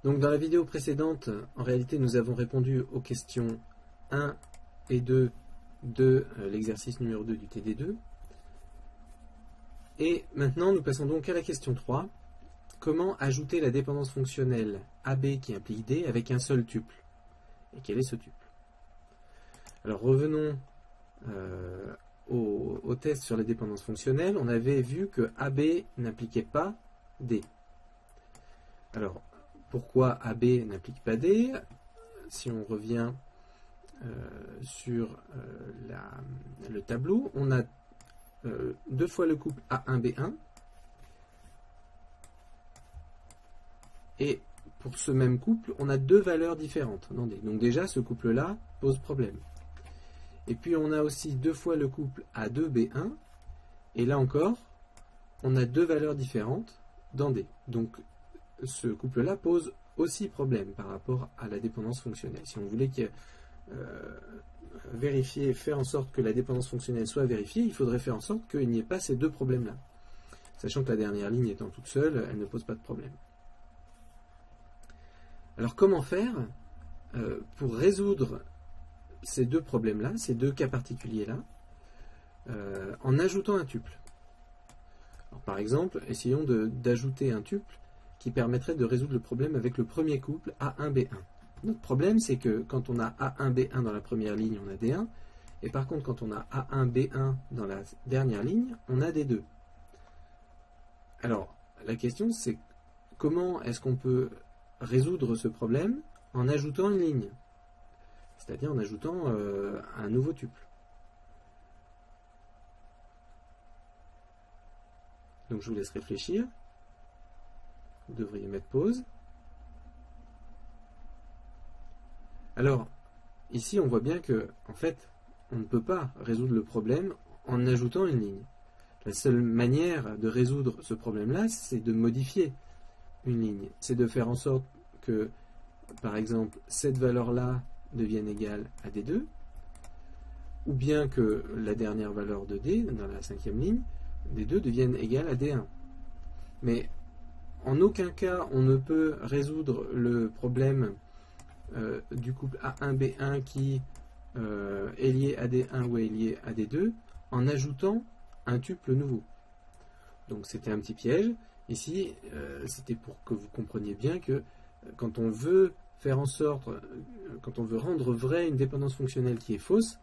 Donc dans la vidéo précédente, en réalité, nous avons répondu aux questions 1 et 2 de l'exercice numéro 2 du TD2. Et maintenant, nous passons donc à la question 3. Comment ajouter la dépendance fonctionnelle AB qui implique D avec un seul tuple? Et quel est ce tuple? Alors revenons au test sur la dépendance fonctionnelle. On avait vu que AB n'impliquait pas D. Alors, pourquoi AB n'implique pas D? Si on revient sur le tableau, on a deux fois le couple A1-B1. Et pour ce même couple, on a deux valeurs différentes dans D. Donc déjà, ce couple-là pose problème. Et puis on a aussi deux fois le couple A2-B1. Et là encore, on a deux valeurs différentes dans D. Donc ce couple-là pose aussi problème par rapport à la dépendance fonctionnelle. Si on voulait vérifier, faire en sorte que la dépendance fonctionnelle soit vérifiée, il faudrait faire en sorte qu'il n'y ait pas ces deux problèmes-là. Sachant que la dernière ligne étant toute seule, elle ne pose pas de problème. Alors comment faire pour résoudre ces deux problèmes-là, ces deux cas particuliers-là, en ajoutant un tuple? Alors, par exemple, essayons d'ajouter un tuple qui permettrait de résoudre le problème avec le premier couple A1-B1. Notre problème, c'est que quand on a A1-B1 dans la première ligne, on a D1, et par contre, quand on a A1-B1 dans la dernière ligne, on a D2. Alors, la question, c'est comment est-ce qu'on peut résoudre ce problème en ajoutant une ligne, c'est-à-dire en ajoutant un nouveau tuple. Donc je vous laisse réfléchir. Vous devriez mettre pause. Alors, ici on voit bien que, en fait, on ne peut pas résoudre le problème en ajoutant une ligne. La seule manière de résoudre ce problème-là, c'est de modifier une ligne. C'est de faire en sorte que, par exemple, cette valeur-là devienne égale à D2, ou bien que la dernière valeur de D, dans la cinquième ligne, D2 devienne égale à D1. Mais en aucun cas, on ne peut résoudre le problème du couple A1-B1 qui est lié à D1 ou est lié à D2 en ajoutant un tuple nouveau. Donc c'était un petit piège. Ici, c'était pour que vous compreniez bien que quand on veut faire en sorte, quand on veut rendre vraie une dépendance fonctionnelle qui est fausse,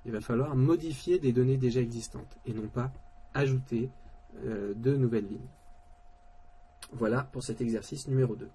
il va falloir modifier des données déjà existantes et non pas ajouter de nouvelles lignes. Voilà pour cet exercice numéro 2.